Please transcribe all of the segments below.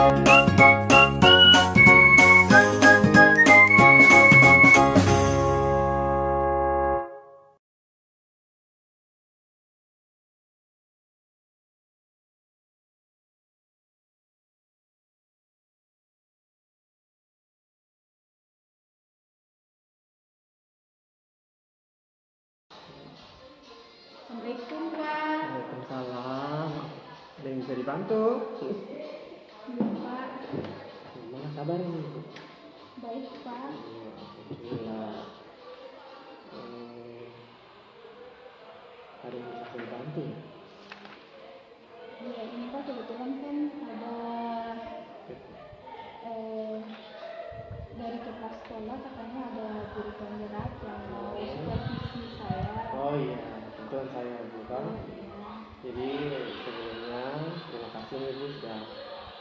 Assalamualaikum Pak. Waalaikumsalam. Ada yang bisa dibantu? Iya Pak. Gimana kabarnya nih? Baik Pak. Alhamdulillah. Ada yang bisa saya bantu? Iya ini Pak, kebetulan kan ada dari kepala sekolah katanya ada guru penggerak yang mau supervisi saya. Oh iya, kebetulan saya bukan. Jadi sebelumnya terima kasih nih Bu sudah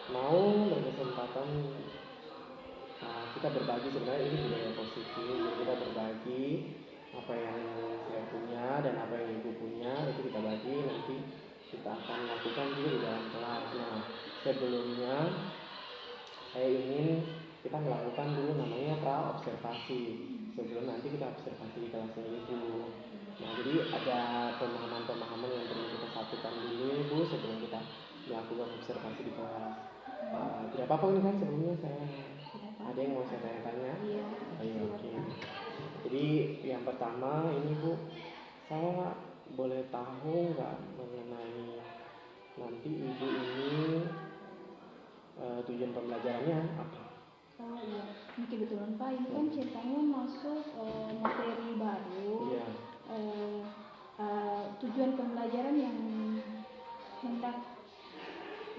mau berkesempatan kita berbagi. Sebenarnya ini budaya positif, jadi kita berbagi apa yang saya punya dan apa yang Ibu punya itu kita bagi, nanti kita akan lakukan juga di dalam kelas. Nah sebelumnya saya ingin kita melakukan dulu namanya pra-observasi sebelum nanti kita observasi di kelasnya Ibu. Nah jadi ada pemahaman-pemahaman yang perlu kita satukan dulu Bu sebelum kita melakukan observasi di kelas. Tidak apa-apa ini kan sebelumnya saya ada yang mau saya tanya-tanya? Iya. Ayo, oke. Jadi yang pertama ini Bu, saya boleh tahu nggak mengenai nanti Ibu ini tujuan pembelajarannya apa? Oh iya, ini kebetulan Pak, ini kan ceritanya masuk materi baru. Iya. Tujuan pembelajaran yang hendak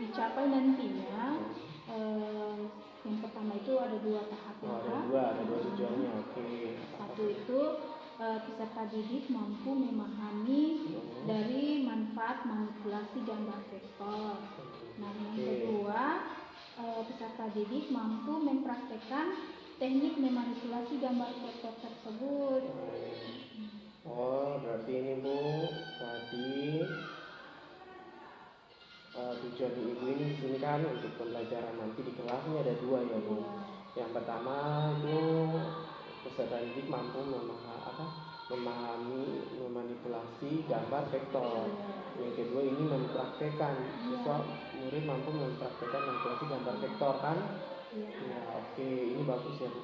dicapai nantinya, yang pertama itu ada dua tahap ya Pak. Ada dua tujuannya, oke. Satu itu peserta didik mampu memahami dari manfaat manipulasi gambar vektor. Nah yang kedua, peserta didik mampu mempraktekkan teknik memanipulasi gambar vektor tersebut. Oh, berarti ini Bu, tadi tujuan Ibu ini di sini kan untuk pembelajaran nanti di kelas ini ada dua ya Bu. Yang pertama itu peserta didik mampu memahami memanipulasi gambar vektor. Yang kedua ini mempraktekkan, siswa murid mampu mempraktekkan manipulasi gambar vektor kan? Ya oke, ini bagus ya Bu.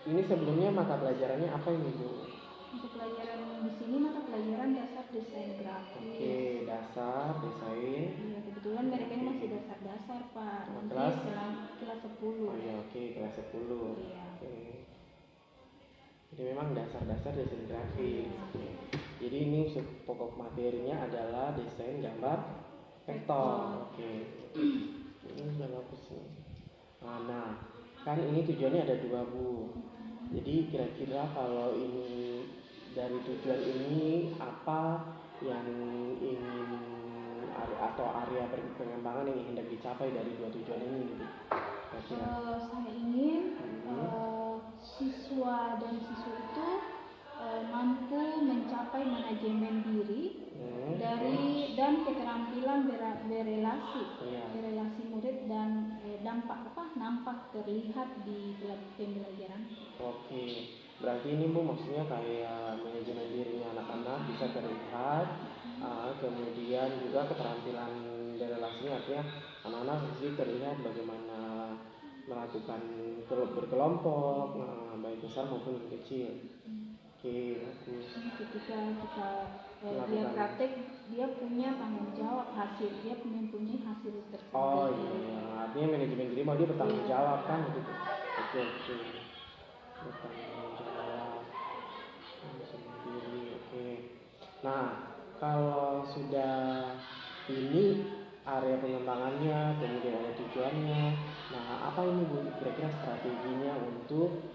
Ini sebelumnya mata pelajarannya apa ini Bu? Untuk pelajaran di sini mata pelajaran dasar desain grafis. Oke, dasar desain. Iya, kebetulan mereka ini masih dasar-dasar Pak. Nanti kelas 10. Oh iya, oke, kelas 10. Iya. Oke. Jadi memang dasar-dasar desain grafis. Jadi ini pokok materinya adalah desain gambar vektor. Oke. Ini sudah bagus nih. Nah, kan ini tujuannya ada dua Bu. Jadi kira-kira kalau ini dari tujuan ini apa yang ingin atau area pengembangan yang hendak dicapai dari dua tujuan ini? Saya ingin siswa dan siswa itu mampu mencapai manajemen diri dan keterampilan berelasi murid dan nampak terlihat di pembelajaran. Oke, berarti ini Bu maksudnya kayak manajemen dirinya anak-anak bisa terlihat, kemudian juga keterampilan berelasinya, artinya anak-anak bisa terlihat bagaimana melakukan berkelompok, baik besar maupun kecil. Oke, bagus. Ketika dia praktek, dia punya tanggung jawab hasil, dia mempunyai hasil tersebut. Oh iya, artinya manajemen diri mau dia bertanggung jawab kan gitu. Oke. Bertanggung jawab sendiri. Oke. Nah, kalau sudah ini area pengembangannya, kemudian ada tujuannya. Nah, apa ini Bu kira-kira strateginya untuk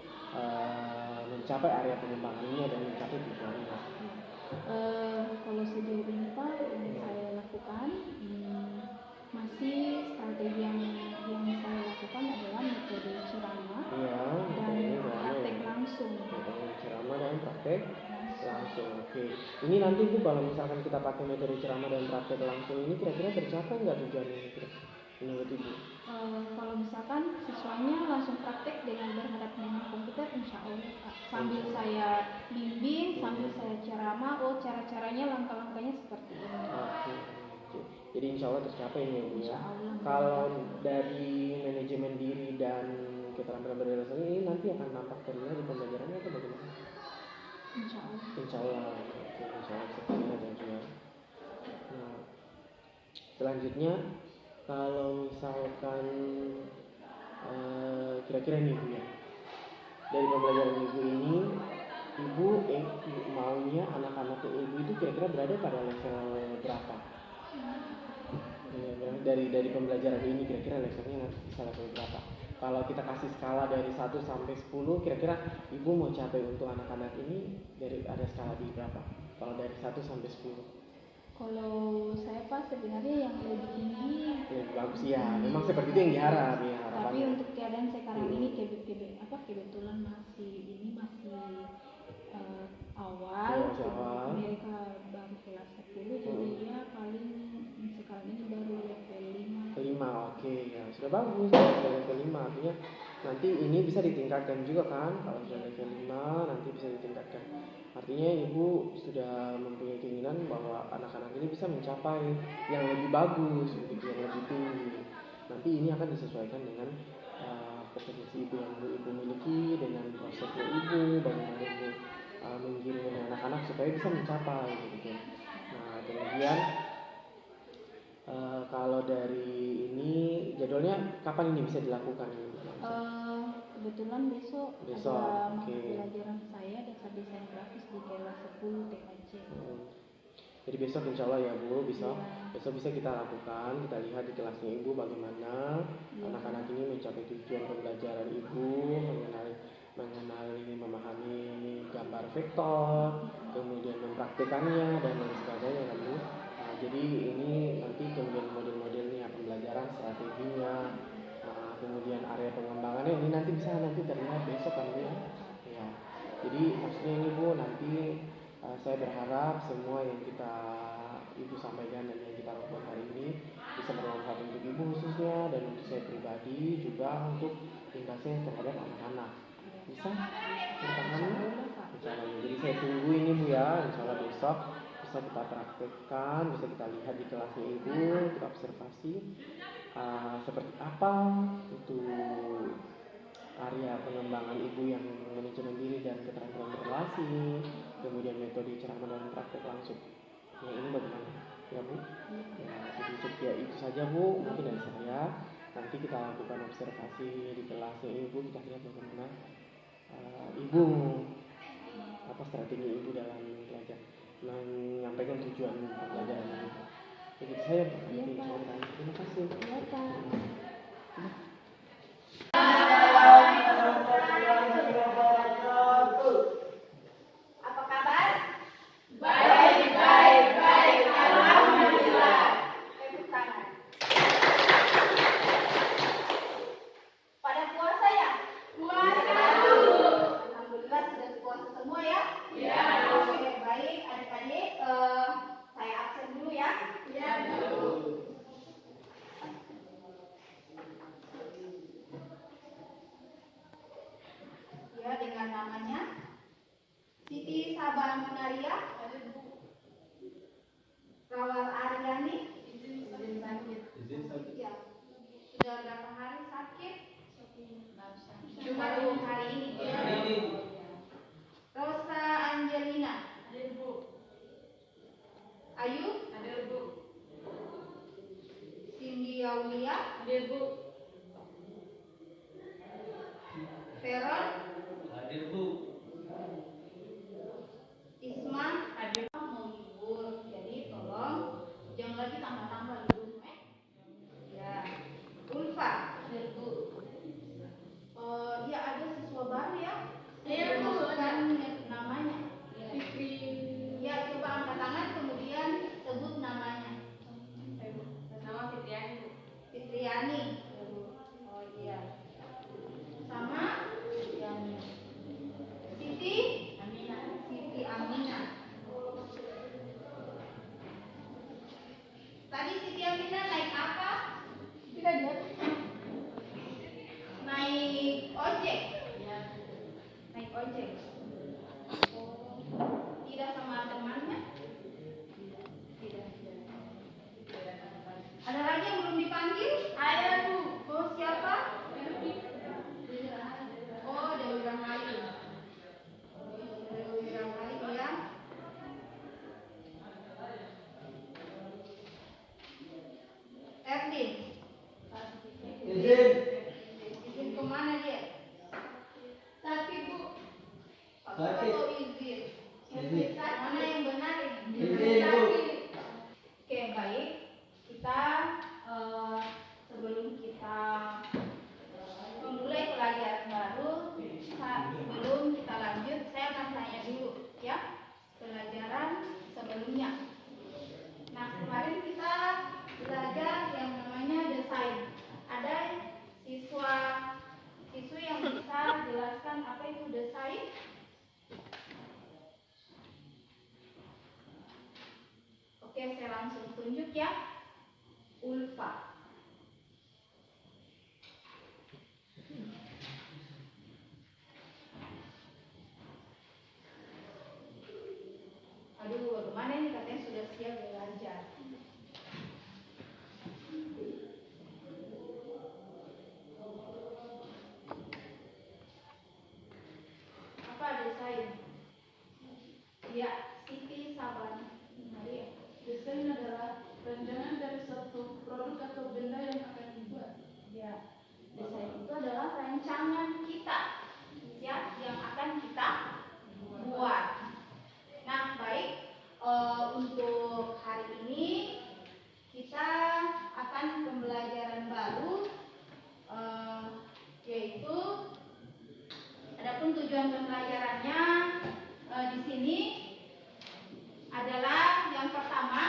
mencapai area pengembangannya dan mencapai tujuannya? Kalau sejauh ini Pak, yang saya lakukan masih strategi yang saya lakukan adalah metode ceramah dan praktek langsung. Ceramah dan praktek langsung. Oke. Ini nanti Bu kalau misalkan kita pakai metode ceramah dan praktek langsung ini kira-kira tercapai nggak tujuannya? Menurut Ibu? Kalau sambil saya bimbing, sambil saya ceramah, oh cara-caranya, langkah-langkahnya seperti ini. Oke. Jadi insya Allah tercapai ini ya Bu ya. Insya Allah. Kalau dari manajemen diri dan keterampilan berdasar ini nanti akan nampak terlihat di pembelajarannya atau bagaimana? Insya Allah. Insya Allah. Oke, insya Allah seperti itu ya. Nah, selanjutnya kalau misalkan kira-kira nih Bu ya, dari pembelajaran Ibu ini, Ibu maunya anak-anak Ibu itu kira-kira berada pada level berapa? Dari pembelajaran ini kira-kira levelnya bisa level berapa? Kalau kita kasih skala dari 1 sampai 10, kira-kira Ibu mau capai untuk anak-anak ini dari ada skala di berapa? Kalau dari 1 sampai 10? Kalau saya Pak sebenarnya yang lebih tinggi Lebih bagus ya, memang seperti itu yang diharap ya tapi harapannya. untuk keadaan sekarang ini kebetulan masih awal, Iya, masih awal. mereka baru kelas 10 jadi ya paling sekarang ini baru level 5. Oke ya sudah bagus level 5 artinya nanti ini bisa ditingkatkan juga kan. Kalau sudah level 5 nanti bisa ditingkatkan, artinya Ibu sudah mempunyai keinginan bahwa anak-anak ini bisa mencapai yang lebih bagus, begitu, yang lebih tinggi. Nanti ini akan disesuaikan dengan kompetensi Ibu yang Ibu miliki, dengan prosesnya Ibu, bagaimana Ibu menggiring anak-anak supaya bisa mencapai begitu. Nah kemudian kalau dari ini jadwalnya kapan ini bisa dilakukan? Kebetulan besok ada mata pelajaran saya dasar desain grafis di kelas 10 TKJ. Jadi besok insya Allah ya Bu, besok bisa kita lakukan, kita lihat di kelasnya Ibu bagaimana anak-anak ini mencapai tujuan pembelajaran Ibu, mengenali memahami gambar vektor, kemudian mempraktikannya dan lain sebagainya kan Bu. Jadi ini nanti kemudian model-modelnya pembelajaran, strateginya, kemudian area pengembangannya ini nanti bisa terlihat besok kan Bu ya. Jadi maksudnya ini Bu nanti saya berharap semua yang Ibu sampaikan dan yang kita lakukan hari ini bisa bermanfaat untuk Ibu khususnya dan untuk saya pribadi juga untuk imbasnya terhadap anak-anak. Bisa? Insya Allah. Jadi saya tunggu ini Bu ya, insya Allah besok bisa kita praktekkan, bisa kita lihat di kelasnya Ibu, kita observasi seperti apa itu area pengembangan Ibu yang manajemen diri dan keterampilan berrelasi, kemudian metode ceramah dan praktek langsung. Ya ini bagaimana ya Bu? Ya, jadi sekian itu saja Bu mungkin dari saya. Nanti kita lakukan observasi di kelasnya Ibu, kita lihat bagaimana Ibu apa strategi Ibu dalam belajar menyampaikan tujuan pembelajaran ini. Jadi saya terima kasih. Ya Pak. Apa kabar? Baik. Alhamdulillah. Tepuk tangan. Pada puasa ya? Puasa. Alhamdulillah sudah puasa semua ya? Ya. Oke, baik. Adik-adik, saya absen dulu ya. Ya, Bu. Ya, dengan namanya Siti Sabah Munaria, Rawal Aryani, izin sakit. Ya. Sudah berapa hari sakit? Baru hari ini. Rosa Angelina. Ayu. Cindy Aulia. Veron. Isma mau libur, jadi tolong jangan lagi tambah-tambah libur, ya. Ulfa, ya ada siswa baru ya. Masukkan namanya. Ya coba angkat tangan kemudian sebut namanya. Nama Fitriani. Oh iya. Sama Yani. Siti Amina. Tadi Siti Amina naik apa? Tidak lihat. petunjuk yang ulfa. Aduh, bagaimana ini katanya sudah siap belajar. Apa desain? Ya, Siti Saban. Mari. Desain adalah rancangan dari suatu produk atau benda yang akan dibuat. Ya, desain itu adalah rancangan kita, ya, yang akan kita buat. Nah, baik. Untuk hari ini kita akan pembelajaran baru, yaitu adapun tujuan pembelajarannya di sini adalah yang pertama,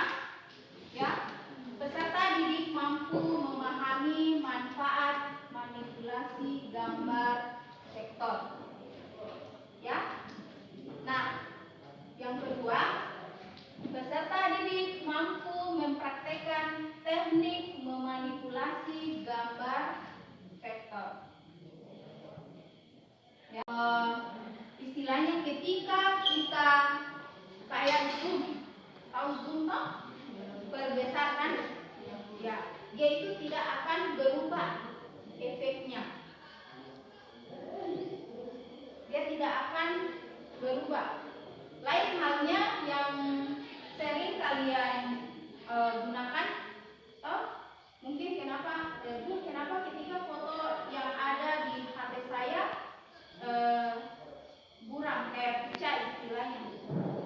ya, peserta didik mampu memahami manfaat manipulasi gambar vektor. Ya. Nah, yang kedua, peserta didik mampu mempraktekkan teknik memanipulasi gambar vektor. Ya, istilahnya ketika kita kayak zoom, tahu zoom toh? Perbesar kan? Ya, dia itu tidak akan berubah efeknya. Dia tidak akan berubah. Lain halnya yang sering kalian gunakan, mungkin kenapa ketika foto yang ada di HP saya buram kayak pecah istilahnya,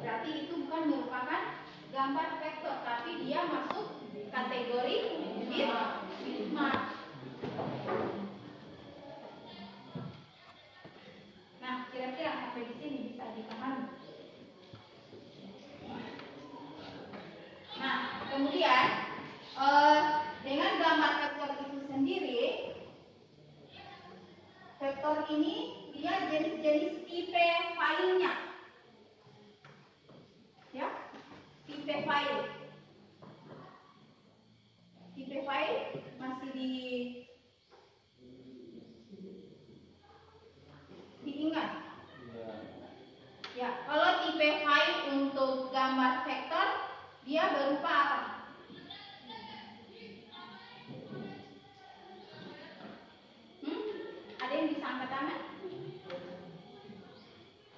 berarti itu bukan merupakan gambar vektor, tapi dia masuk kategori bitmap. Nah, kira-kira sampai di sini bisa dipahami. Nah, kemudian dengan gambar vektor itu sendiri, vektor ini dia jenis-jenis tipe filenya, ya, tipe file masih diingat. Ya, kalau tipe file untuk gambar vektor dia berupa apa? Ada yang bisa angkat tangan?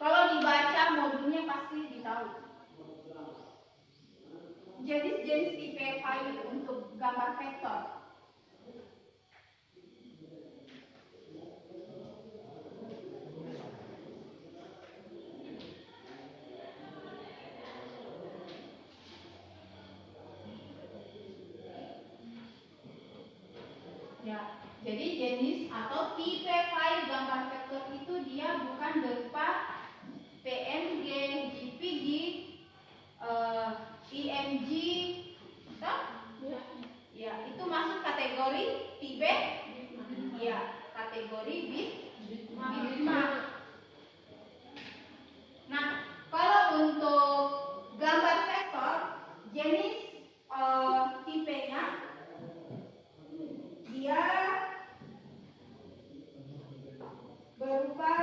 Kalau dibaca modulnya pasti ditahu. Jenis-jenis tipe file untuk gambar vektor. Ya, jadi jenis atau tipe file gambar vektor itu dia bukan berupa PNG, JPG, IMG, toh? Ya, itu masuk kategori tipe, ya, kategori bitmap. Nah, kalau untuk gambar vektor jenis tipenya dia berupa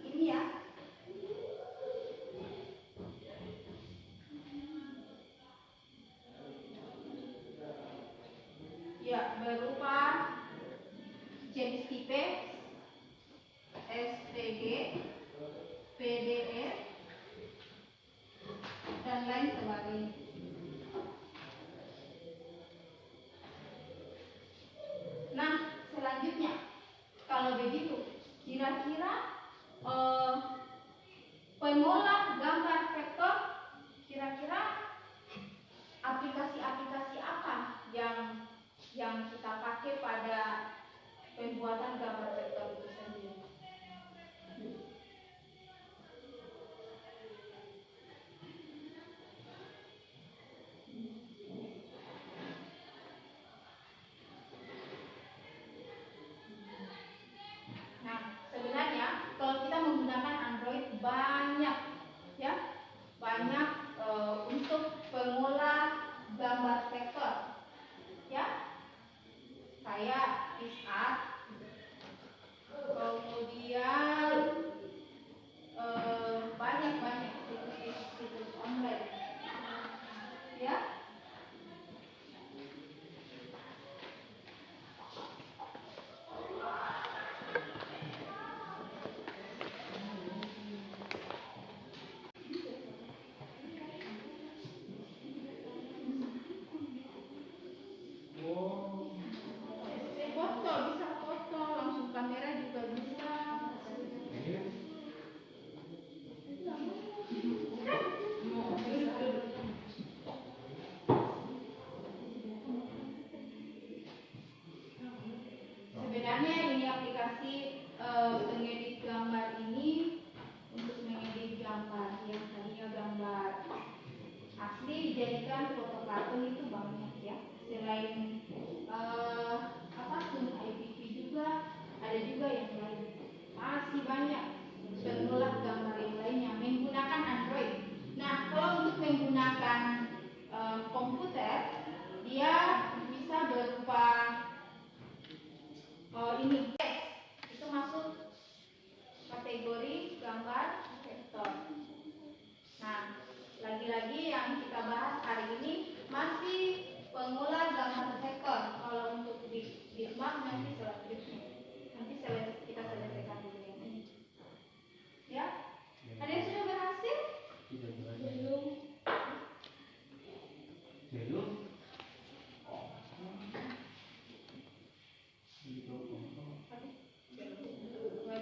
ini, ya. Ya, berupa jenis tipe SPG, PDF, dan lain sebagainya. Nah, selanjutnya, kalau begitu, kira-kira pengolah gambar vektor, kira-kira aplikasi-aplikasi apa yang kita pakai pada pembuatan gambar vektor itu sendiri? Nah, sebenarnya kalau kita menggunakan Android banyak, ya, banyak saya Isat. Kemudian banyak situs online ya. Foto bisa foto langsung kamera juga bisa. Sebenarnya ini aplikasi pengedit gambar ini untuk mengedit gambar yang tadinya gambar asli dijadikan foto kartun itu banyak ya. Selain IPV juga ada juga yang lain, masih banyak pengolah gambar yang lainnya menggunakan Android. Nah, kalau untuk menggunakan komputer dia bisa berupa ini text, itu masuk kategori gambar vektor. Nah, lagi-lagi yang kita bahas hari ini masih pengolah gambar vektor. Kalau untuk bitmap nanti kita selesaikan dulu yang ini. Ya, ada yang sudah berhasil? Belum.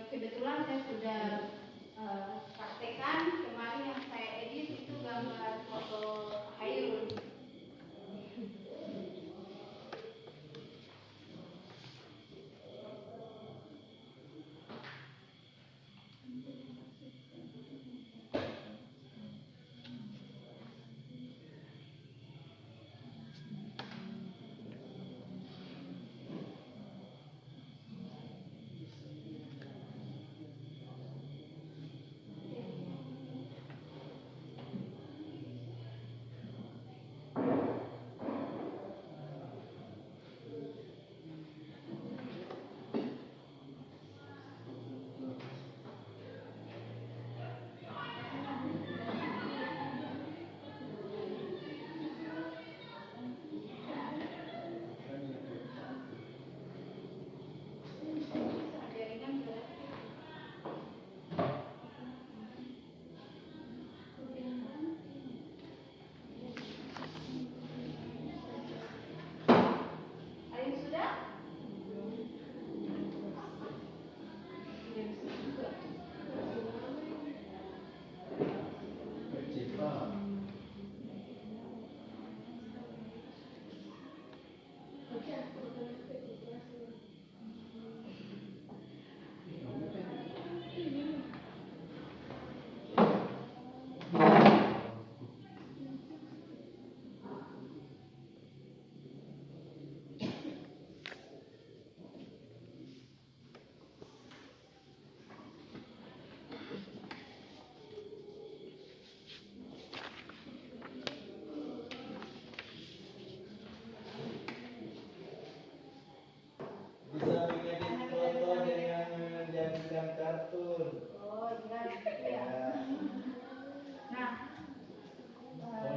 Kebetulan saya sudah praktekkan kemarin yang saya edit itu gambar foto Hairul.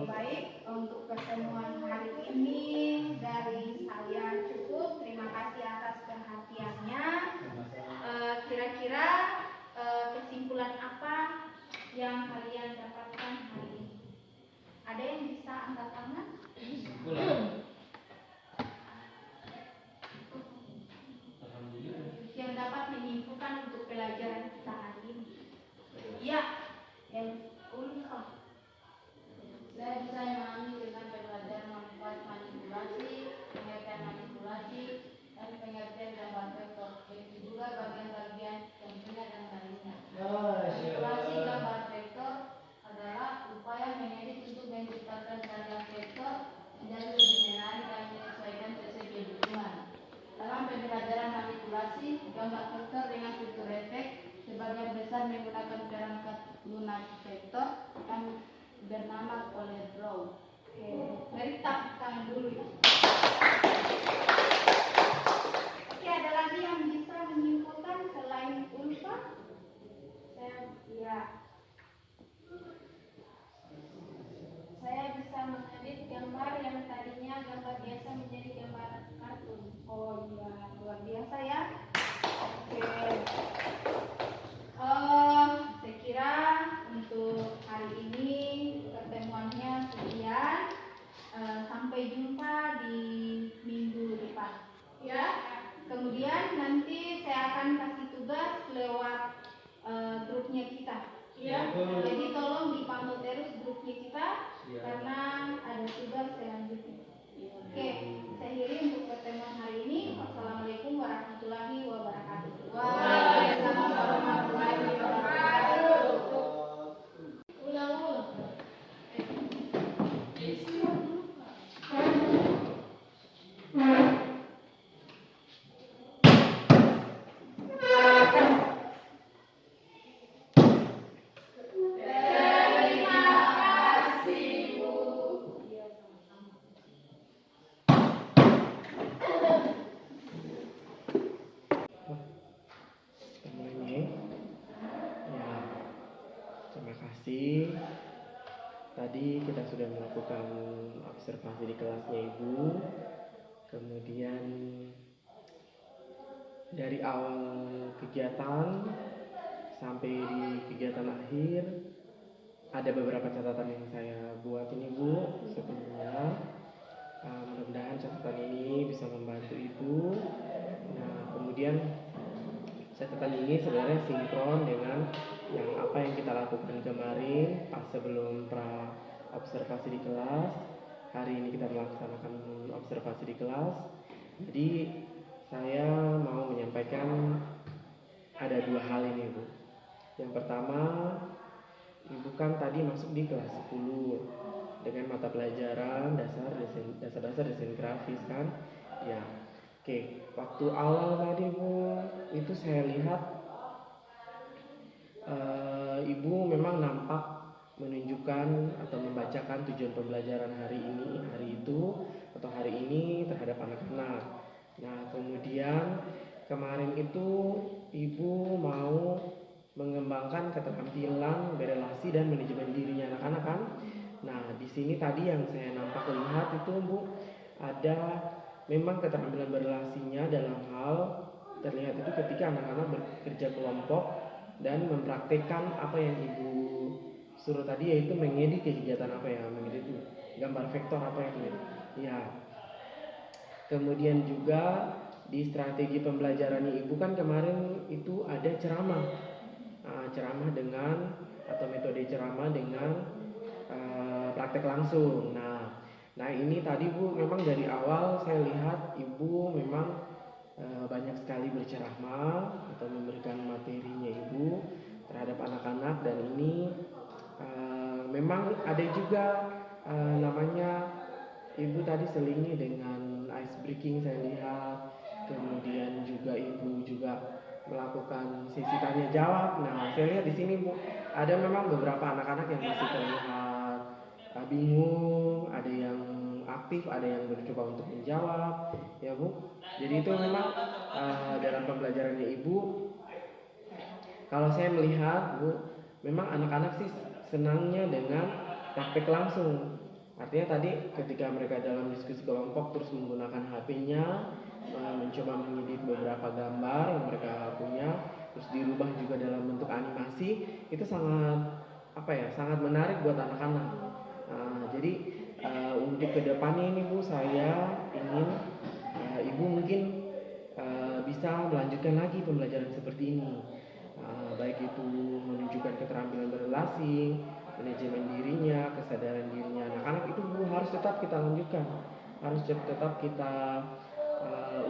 Baik, untuk pertemuan hari ini dari saya cukup. Terima kasih atas perhatiannya. Kira-kira kesimpulan apa yang kalian dapatkan hari ini? Ada yang bisa angkat tangan? Yang dapat menyimpulkan untuk pelajaran kita hari ini? Ya, Saya bisa memahami dengan pembelajaran manfaat manipulasi, pengertian manipulasi, dan pengertian gambar vektor. Begitu juga bagian-bagian tentunya dan lainnya. Manipulasi gambar vektor adalah upaya mengedit untuk menciptakan gambar vektor menjadi lebih menarik dan menyesuaikan sesuai kebutuhan. Dalam pembelajaran manipulasi gambar vektor dengan fitur efek, sebagian besar menggunakan perangkat lunak vektor yang bernama ColorDraw. Oke, mari tepuk tangan dulu. tadi kita sudah melakukan observasi di kelasnya Ibu. Kemudian dari awal kegiatan sampai di kegiatan akhir ada beberapa catatan yang saya buat ini Bu sebelumnya. Mudah-mudahan catatan ini bisa membantu Ibu. Nah, kemudian catatan ini sebenarnya sinkron dengan yang apa yang kita lakukan kemarin pas sebelum pra observasi di kelas. Hari ini kita melaksanakan observasi di kelas. Jadi saya mau menyampaikan ada dua hal ini Bu. Yang pertama, Ibu kan tadi masuk di kelas 10 dengan mata pelajaran dasar desain grafis kan? Ya. Oke, waktu awal tadi Bu, itu saya lihat Ibu memang nampak menunjukkan atau membacakan tujuan pembelajaran hari ini terhadap anak-anak. Nah, kemudian kemarin itu Ibu mau mengembangkan keterampilan berelasi dan manajemen dirinya anak-anak kan? Nah, di sini tadi yang saya nampak lihat itu Bu, ada memang keterampilan berelasinya dalam hal terlihat itu ketika anak-anak bekerja kelompok dan mempraktekkan apa yang Ibu suruh tadi, yaitu mengedit kegiatan apa ya, mengedit gambar vektor apa itu ya. Kemudian juga di strategi pembelajarannya Ibu kan kemarin itu ada ceramah dengan atau metode ceramah dengan praktek langsung. Nah ini tadi Bu, memang dari awal saya lihat Ibu memang banyak sekali berceramah atau memberikan materinya Ibu terhadap anak-anak, dan ini memang ada juga namanya Ibu tadi selingi dengan ice breaking saya lihat. Kemudian juga Ibu juga melakukan sesi tanya jawab. Nah, saya lihat di sini Bu, ada memang beberapa anak-anak yang masih terlihat bingung, ada yang aktif, ada yang mencoba untuk menjawab, ya Bu. Jadi itu memang dalam pembelajarannya Ibu, kalau saya melihat Bu, memang anak-anak sih senangnya dengan praktek langsung. Artinya tadi ketika mereka dalam diskusi kelompok terus menggunakan HP-nya, mencoba mengedit beberapa gambar yang mereka punya, terus dirubah juga dalam bentuk animasi, itu sangat menarik buat anak-anak. Jadi untuk kedepannya ini Bu, saya ingin Ibu mungkin bisa melanjutkan lagi pembelajaran seperti ini, baik itu menunjukkan keterampilan berelasi, manajemen dirinya, kesadaran dirinya anak-anak, itu Bu harus tetap kita lanjutkan, harus tetap kita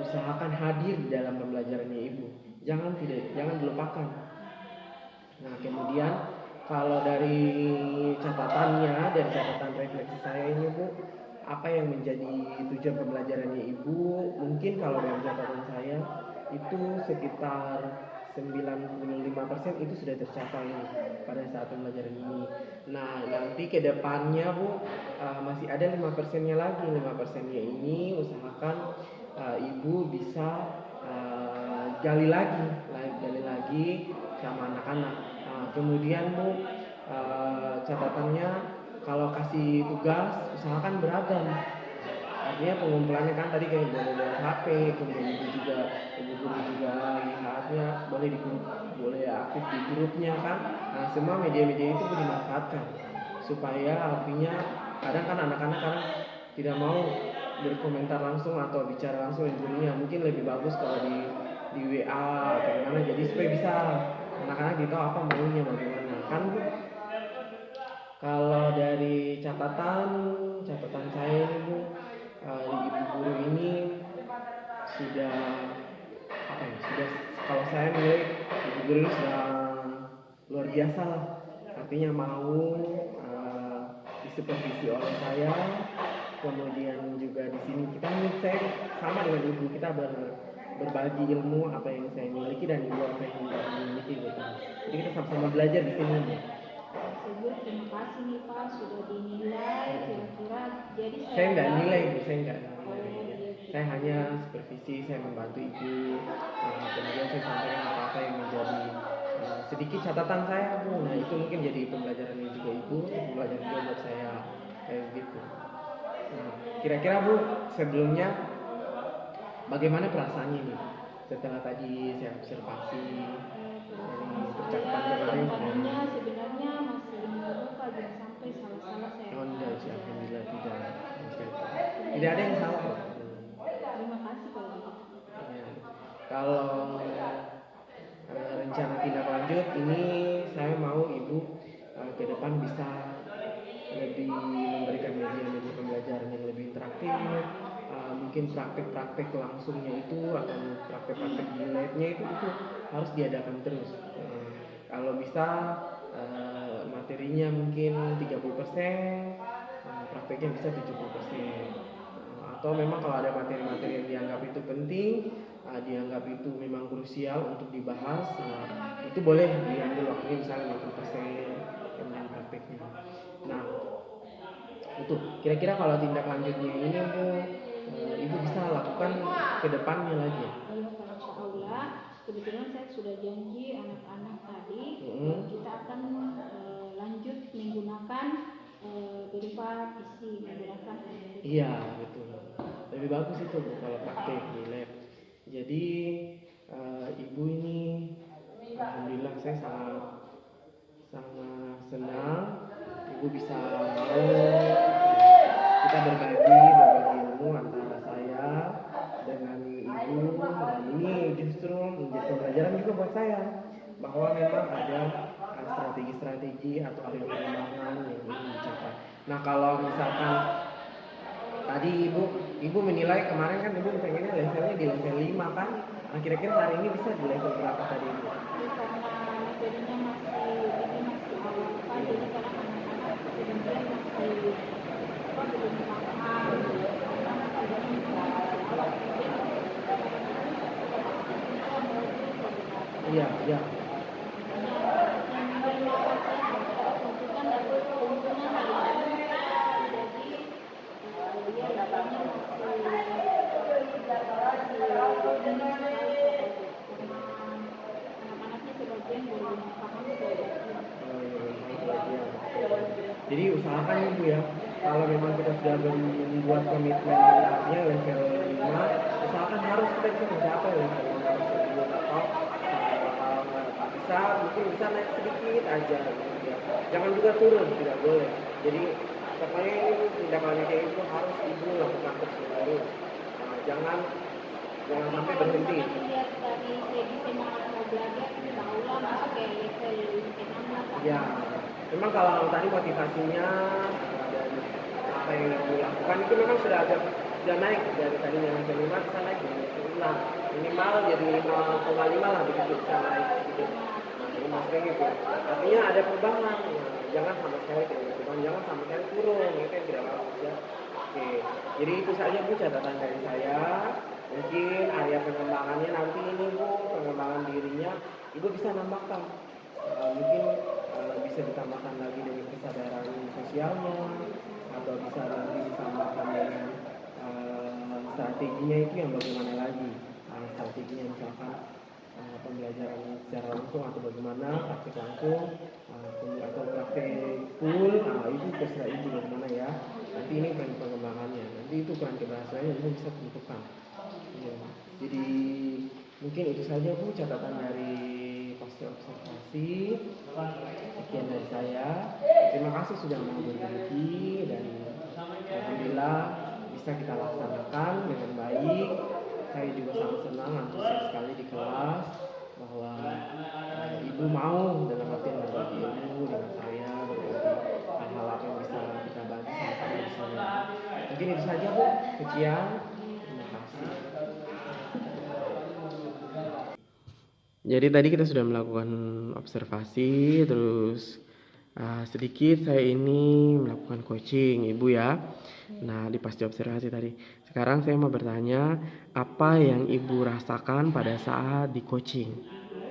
usahakan hadir di dalam pembelajarannya Ibu, jangan dilupakan. Nah, kemudian kalau dari catatannya dan catatan refleksi saya ini Bu, apa yang menjadi tujuan pembelajarannya Ibu, mungkin kalau dalam catatan saya itu sekitar 95% itu sudah tercapai pada saat pembelajaran ini. Nah, nanti ke depannya Bu, masih ada 5%-nya lagi. 5%-nya ini usahakan Ibu bisa gali lagi sama anak-anak. Kemudian Bu, catatannya kalau kasih tugas usahakan beragam. Artinya pengumpulannya kan tadi kayak boleh lewat HP, kemudian Ibu guru juga lihatnya boleh aktif di grupnya kan. Nah, semua media-media itu dimanfaatkan supaya artinya kadang kan anak-anak kadang tidak mau berkomentar langsung atau bicara langsung dengan gurunya, mungkin lebih bagus kalau di WA atau gimana, jadi supaya bisa anak-anak tahu apa maunya bagaimana kan Bu. Kalau dari catatan saya ini Bu, Ibu guru ini sudah kalau saya melihat Ibu guru ini sudah luar biasa lah, artinya mau disupervisi oleh saya. Kemudian juga di sini saya sama dengan Ibu, kita berbagi ilmu apa yang saya miliki dan Ibu apa yang Ibu miliki gitu. Jadi kita sama-sama belajar di sini. Ibu terima kasih nih Pak sudah dinilai kira-kira. Jadi saya nggak nilai Bu, saya hanya supervisi, saya membantu Ibu. Kemudian saya sampaikan apa yang menjadi sedikit catatan saya Bu. Nah itu mungkin jadi pembelajaran juga Ibu, pembelajaran juga buat saya kayak gitu. Nah kira-kira Bu sebelumnya bagaimana perasaannya nih setelah tadi saya observasi dari percakapan kemarin? Tadinya sebenarnya masih membuka, jangan sampai salah-salah saya. Oh enggak sih, alhamdulillah tidak. Tidak ada yang salah. Terima kasih kalau gitu. Ya. Kalau rencana tindak lanjut ini saya mau Ibu ke depan bisa lebih memberikan media-media pembelajaran yang lebih interaktif, mungkin praktek-praktek langsungnya itu atau praktek-praktek di labnya itu harus diadakan terus. Kalau bisa materinya mungkin 30%, prakteknya bisa 70%. Atau memang kalau ada materi-materi yang dianggap itu penting, dianggap itu memang krusial untuk dibahas, itu boleh diambil waktunya misalnya 50% yang prakteknya. Nah, itu kira-kira kalau tindak lanjutnya ini Bu, Ibu bisa lakukan ke depannya lagi. Iya Pak, insya Allah. Kebetulan saya sudah janji anak-anak tadi kita akan lanjut menggunakan berupa PC, menggunakan Iya betul, lebih bagus itu Bu kalau praktek di lab. Jadi Ibu ini alhamdulillah saya sangat senang Ibu bisa mau kita berbagi ilmu antara saya dengan Ibu, dan ini justru menjadi pembelajaran juga buat saya bahwa memang ada strategi-strategi atau ada pengembangan yang ingin dicapai. Nah kalau misalkan tadi Ibu menilai kemarin kan Ibu pengennya levelnya di level 5 kan? Nah kira-kira hari ini bisa di level berapa tadi Ibu? Karena materinya masih awal Pak, jadi karena anak-anak kemudian masih belum paham, karena materinya masih awal. Iya. Yang menerima tuntutan dan keuntungan hari ini, jadi ya levelnya anak-anaknya sebagian belum paham Jadi usahakan Ibu ya, kalau memang kita sudah membuat komitmen artinya level 5, usahakan harus kita bisa mencapai level 5 tersebut, atau kalau nggak bisa mungkin bisa naik sedikit aja gitu ya. Jangan juga turun, tidak boleh. Jadi pokoknya ini tindak lanjutnya itu harus Ibu lakukan terus. Jangan sampai berhenti. Lihat dari segi semangat mau belajar, tahulah masuk ke level 6 lah. Ya, memang kalau tadi motivasinya dan apa yang Ibu lakukan itu memang sudah naik dari tadinya level 5 bisa naik jadi level 6, minimal jadi 0,5 lah begitu bisa naik sedikit. Maksudnya gitu. Artinya ada perubahan. Jangan sama sekali jangan sama sekali turun, itu yang tidak bagus ya. Oke, jadi itu saja Bu catatan dari saya. Mungkin area pengembangannya nanti ini Bu, pengembangan dirinya Ibu bisa nambahkan, mungkin bisa ditambahkan lagi dengan kesadaran sosialnya, atau bisa nanti ditambahkan dengan strateginya itu yang bagaimana lagi, strateginya misalkan pembelajaran secara langsung atau bagaimana praktik langsung atau praktik full, itu terserah Ibu bagaimana ya. Nanti ini pengembangannya, nanti itu ukuran keberhasilannya Ibu bisa tentukan ya. Jadi mungkin itu saja Bu catatan dari pasca observasi. Sekian dari saya, terima kasih sudah mau berbagi, dan alhamdulillah bisa kita laksanakan dengan baik. Saya juga sangat senang, antusias sekali di kelas bahwa Ibu mau dalam artian berbagi ilmu dengan saya, berbagi hal-hal apa yang bisa kita bantu sama-sama di sana. Mungkin itu saja Bu, sekian, terima kasih. Jadi tadi kita sudah melakukan observasi, terus sedikit saya ini melakukan coaching Ibu ya. Nah di pasca observasi tadi, sekarang saya mau bertanya, apa yang Ibu rasakan pada saat di coaching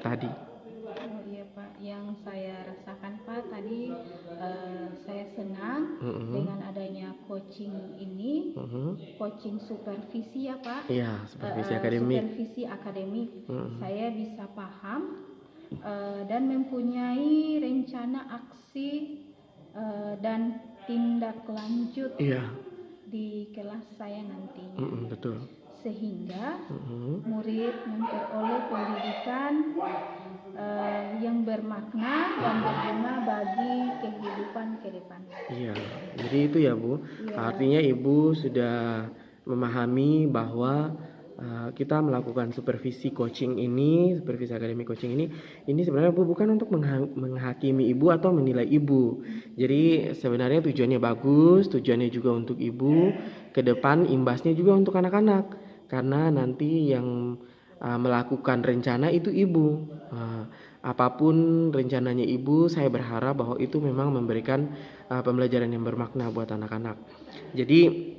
tadi? Oh iya Pak, yang saya rasakan Pak tadi, saya senang dengan adanya coaching ini, coaching supervisi ya Pak. Iya, supervisi akademik. Supervisi akademik, saya bisa paham dan mempunyai rencana aksi dan tindak lanjut Iya. di kelas saya nantinya. Betul. Sehingga murid memperoleh pendidikan yang bermakna dan berguna bagi kehidupan ke depan. Iya, jadi itu ya Bu. Iya. Artinya Ibu sudah memahami bahwa kita melakukan supervisi coaching ini, supervisi akademik coaching ini sebenarnya Bu bukan untuk menghakimi Ibu atau menilai Ibu. Jadi sebenarnya tujuannya bagus, tujuannya juga untuk Ibu, ke depan imbasnya juga untuk anak-anak. Karena nanti yang melakukan rencana itu Ibu. Apapun rencananya Ibu, saya berharap bahwa itu memang memberikan pembelajaran yang bermakna buat anak-anak. Jadi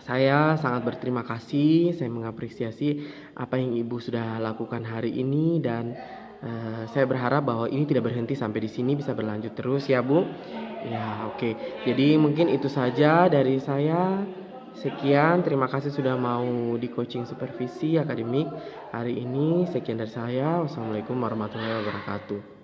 saya sangat berterima kasih, saya mengapresiasi apa yang Ibu sudah lakukan hari ini dan saya berharap bahwa ini tidak berhenti sampai di sini, bisa berlanjut terus ya Bu. Ya, oke. Jadi mungkin itu saja dari saya. Sekian, terima kasih sudah mau di coaching supervisi akademik hari ini. Sekian dari saya. Wassalamualaikum warahmatullahi wabarakatuh.